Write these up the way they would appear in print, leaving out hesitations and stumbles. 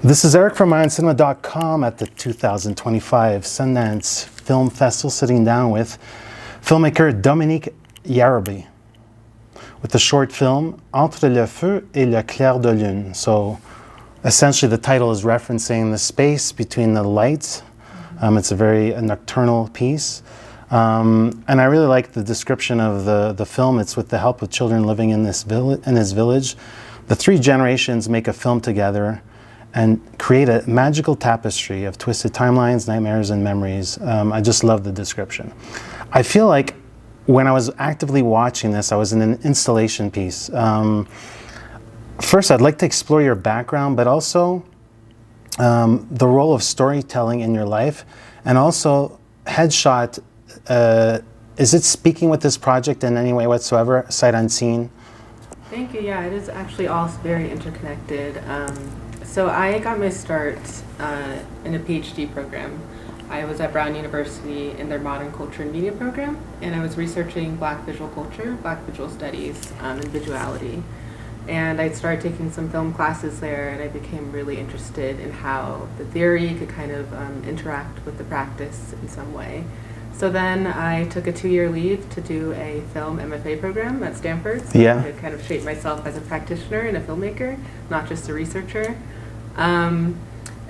This is Eric from IONCINEMA.com at the 2025 Sundance Film Festival, sitting down with filmmaker Dominic Yarabe with the short film Entre le Feu et le Clair de Lune. So essentially the title is referencing the space between the lights. It's a very nocturnal piece. And I really like the description of the film. It's with the help of children living in this village. The three generations make a film together and create a magical tapestry of twisted timelines, nightmares, and memories. I just love the description. I feel like when I was actively watching this, I was in an installation piece. First, I'd like to explore your background, but also the role of storytelling in your life, and also Headshot. Is it speaking with this project in any way whatsoever, sight unseen? Thank you. Yeah, it is actually all very interconnected. So I got my start in a PhD program. I was at Brown University in their Modern Culture and Media program, and I was researching Black visual culture, Black visual studies, and visuality. And I started taking some film classes there, and I became really interested in how the theory could kind of interact with the practice in some way. So then I took a 2-year leave to do a film MFA program at Stanford, so I could kind of shape myself as a practitioner and a filmmaker, not just a researcher.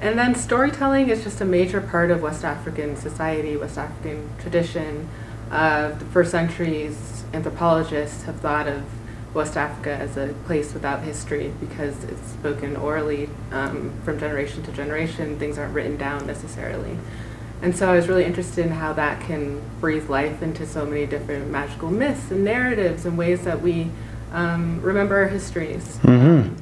And then storytelling is just a major part of West African society, West African tradition. For centuries, anthropologists have thought of West Africa as a place without history because it's spoken orally from generation to generation. Things aren't written down necessarily. And so I was really interested in how that can breathe life into so many different magical myths and narratives and ways that we remember our histories. Mm-hmm.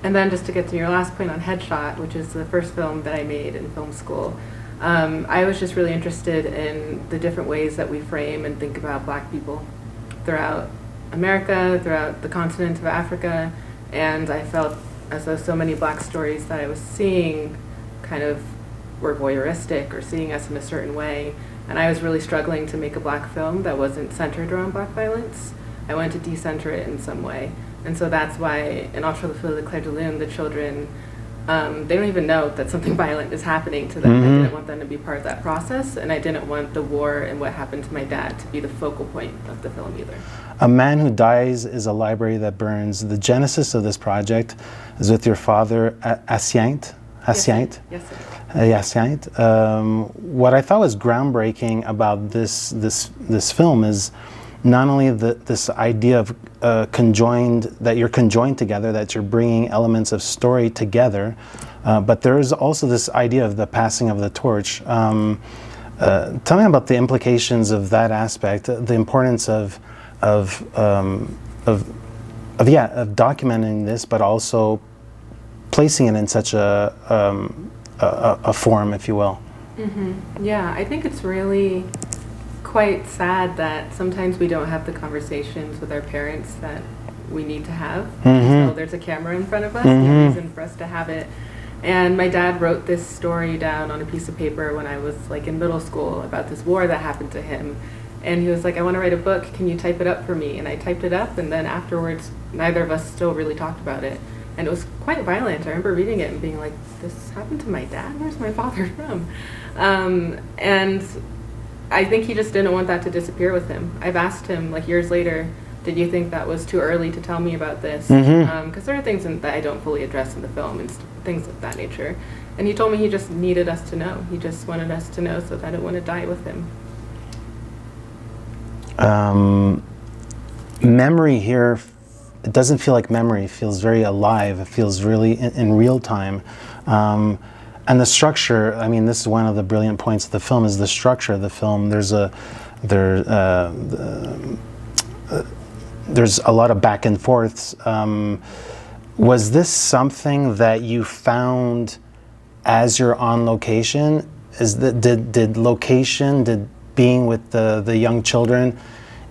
And then just to get to your last point on Headshot, which is the first film that I made in film school, I was just really interested in the different ways that we frame and think about Black people throughout America, throughout the continent of Africa, and I felt as though so many Black stories that I was seeing kind of were voyeuristic or seeing us in a certain way, and I was really struggling to make a Black film that wasn't centered around Black violence. I wanted to decenter it in some way, and so that's why in Entre le Feu, Clair de Lune, the children, they don't even know that something violent is happening to them. Mm-hmm. I didn't want them to be part of that process, and I didn't want the war and what happened to my dad to be the focal point of the film either. A Man Who Dies is a library that burns. The genesis of this project is with your father, Hyacinthe. Yes, sir. What I thought was groundbreaking about this film is not only this idea of that you're conjoined together, that you're bringing elements of story together, but there is also this idea of the passing of the torch. Tell me about the implications of that aspect, the importance of documenting this, but also placing it in such a form, if you will. Mm-hmm. Yeah, I think it's really quite sad that sometimes we don't have the conversations with our parents that we need to have. Mm-hmm. So there's a camera in front of us, mm-hmm. No reason for us to have it. And my dad wrote this story down on a piece of paper when I was like in middle school about this war that happened to him. And he was like, I want to write a book, can you type it up for me? And I typed it up, and then afterwards, neither of us still really talked about it. And it was quite violent. I remember reading it and being like, this happened to my dad? Where's my father from? And I think he just didn't want that to disappear with him. I've asked him, like years later, did you think that was too early to tell me about this? Because there are things that I don't fully address in the film and things of that nature. And he told me he just needed us to know. He just wanted us to know so that I didn't want to die with him. Memory here, it doesn't feel like memory. It feels very alive. It feels really in real time. And the structure, I mean, this is one of the brilliant points of the film, is the structure of the film. There's a lot of back and forths. Was this something that you found as you're on location? Did being with the young children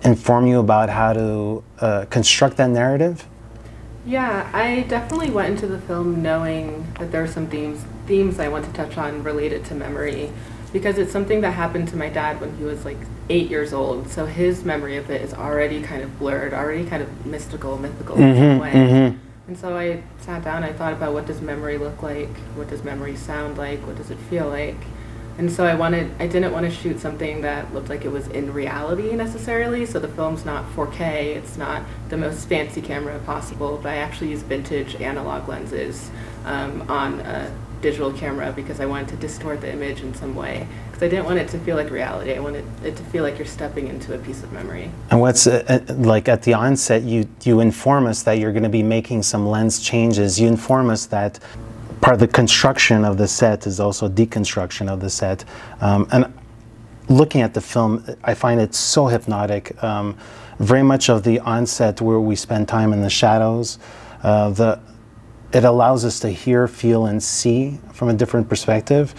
inform you about how to construct that narrative? Yeah, I definitely went into the film knowing that there are some themes I want to touch on related to memory, because it's something that happened to my dad when he was like 8 years old. So his memory of it is already kind of blurred, already kind of mythical in some way. Mm-hmm. And so I sat down, I thought about what does memory look like, what does memory sound like, what does it feel like. And so I didn't want to shoot something that looked like it was in reality necessarily. So the film's not 4K, it's not the most fancy camera possible, but I actually use vintage analog lenses on a digital camera because I wanted to distort the image in some way. Because I didn't want it to feel like reality. I wanted it to feel like you're stepping into a piece of memory. And what's like at the onset, you inform us that you're going to be making some lens changes. You inform us that part of the construction of the set is also deconstruction of the set. And looking at the film, I find it so hypnotic. Very much of the onset where we spend time in the shadows. It allows us to hear, feel, and see from a different perspective.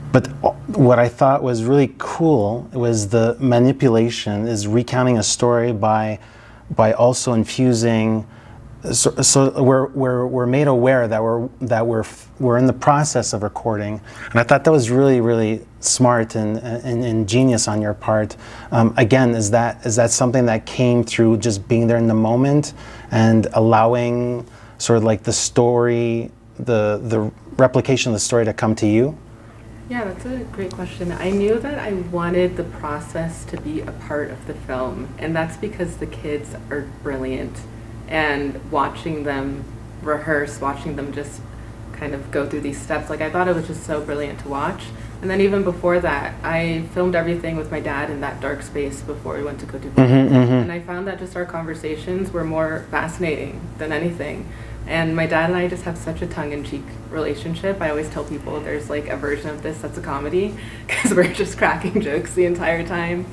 But what I thought was really cool was the manipulation, is recounting a story by also infusing. So we're made aware that we're in the process of recording, and I thought that was really, really smart and ingenious on your part. Again, is that something that came through just being there in the moment and allowing sort of like the story, the replication of the story to come to you? Yeah, that's a great question. I knew that I wanted the process to be a part of the film, and that's because the kids are brilliant. And watching them rehearse, watching them just kind of go through these steps, like I thought it was just so brilliant to watch. And then even before that, I filmed everything with my dad in that dark space before we went to go do film. And I found that just our conversations were more fascinating than anything. And my dad and I just have such a tongue-in-cheek relationship. I always tell people there's like a version of this that's a comedy because we're just cracking jokes the entire time.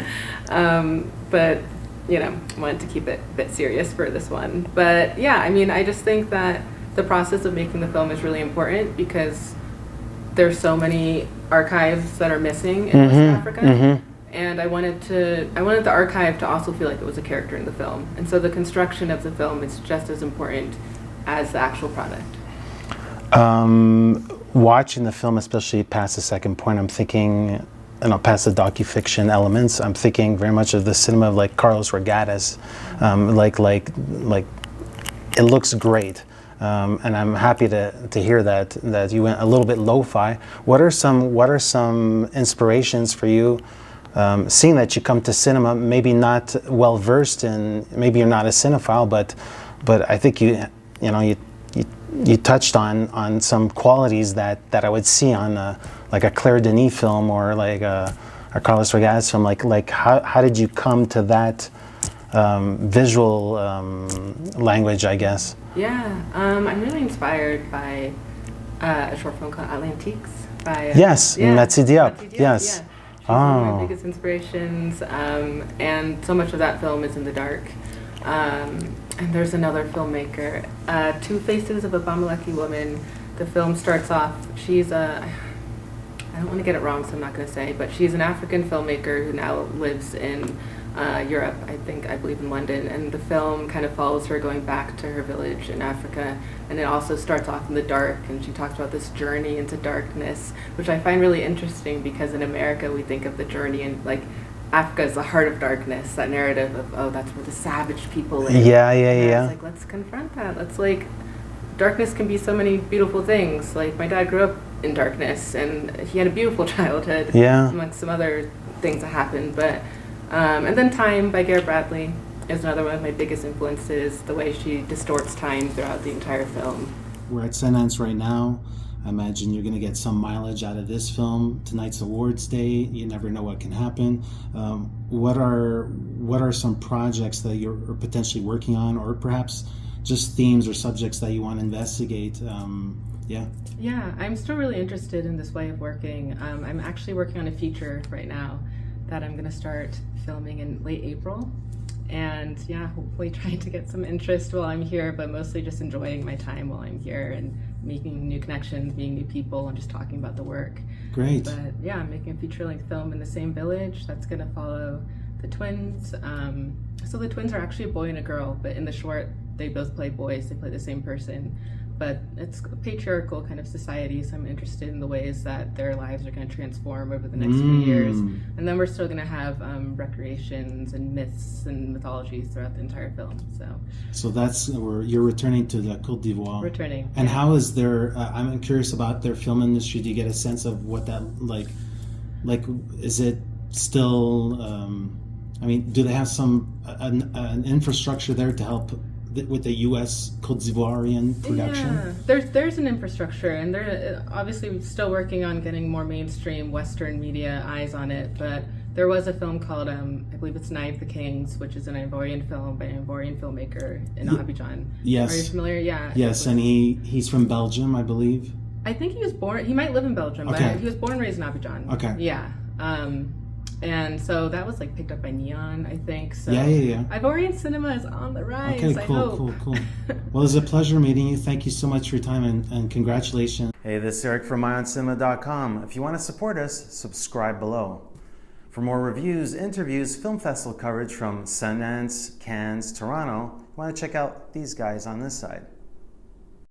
But you know, wanted to keep it a bit serious for this one. But yeah, I mean, I just think that the process of making the film is really important because there's so many archives that are missing in West Africa. And I wanted the archive to also feel like it was a character in the film. And so the construction of the film is just as important as the actual product. Watching the film, especially past the second point, I'm thinking, past the docufiction elements, I'm thinking very much of the cinema of like Carlos Regatas. Like it looks great, and I'm happy to hear that you went a little bit lo-fi. What are some inspirations for you? Seeing that you come to cinema, maybe not well versed in, maybe you're not a cinephile, but I think you touched on some qualities that I would see on like a Clair de Lune film or like a Carlos Regatas film. Like how did you come to that visual language, I guess? Yeah, I'm really inspired by a short film called Atlantiques by Metzi Diop. Yes. Yeah. She's one of my biggest inspirations, and so much of that film is in the dark. And there's another filmmaker, Two Faces of a Bamileke Woman. The film starts off, I don't want to get it wrong, so I'm not going to say, but she's an African filmmaker who now lives in Europe, I believe in London, and the film kind of follows her going back to her village in Africa, and it also starts off in the dark, and she talks about this journey into darkness, which I find really interesting because in America we think of the journey and like Africa is the heart of darkness, that narrative of, that's where the savage people live. Yeah. It's like, let's confront that. Let's darkness can be so many beautiful things. Like my dad grew up in darkness and he had a beautiful childhood. Yeah. Amongst some other things that happened. But, and then Time by Garrett Bradley is another one of my biggest influences, the way she distorts time throughout the entire film. We're at Sundance right now. I imagine you're going to get some mileage out of this film. Tonight's awards day. You never know what can happen. What are some projects that you're potentially working on, or perhaps just themes or subjects that you want to investigate? Yeah, I'm still really interested in this way of working. I'm actually working on a feature right now that I'm going to start filming in late April. And yeah, hopefully trying to get some interest while I'm here, but mostly just enjoying my time while I'm here and making new connections, meeting new people, and just talking about the work. Great. But yeah, I'm making a feature-length film in the same village that's going to follow the twins. So the twins are actually a boy and a girl, but in the short, they both play boys. They play the same person. But it's a patriarchal kind of society, so I'm interested in the ways that their lives are going to transform over the next few years. And And then we're still going to have recreations and myths and mythologies throughout the entire film. So that's where you're returning to the Côte d'Ivoire. Returning. And how is their? I'm curious about their film industry. Do you get a sense of what that like? Is it still? I mean, do they have an infrastructure there to help with the U.S. Côte d'Ivoirian production? Yeah, there's an infrastructure, and they're obviously still working on getting more mainstream Western media eyes on it. But there was a film called, I believe it's Knife the Kings, which is an Ivorian film by an Ivorian filmmaker in Abidjan. Yes. Are you familiar? Yeah. Yes, and he's from Belgium, I believe. I think he was born. He might live in Belgium, Okay. but he was born and raised in Abidjan. Okay. Yeah. And so that was like picked up by Neon, I think. So Yeah. Ivorian cinema is on the rise. Okay, I hope. cool. Well, it was a pleasure meeting you. Thank you so much for your time and congratulations. Hey, this is Eric from IONCINEMA.com. If you want to support us, subscribe below. For more reviews, interviews, film festival coverage from Sundance, Cannes, Toronto, you want to check out these guys on this side.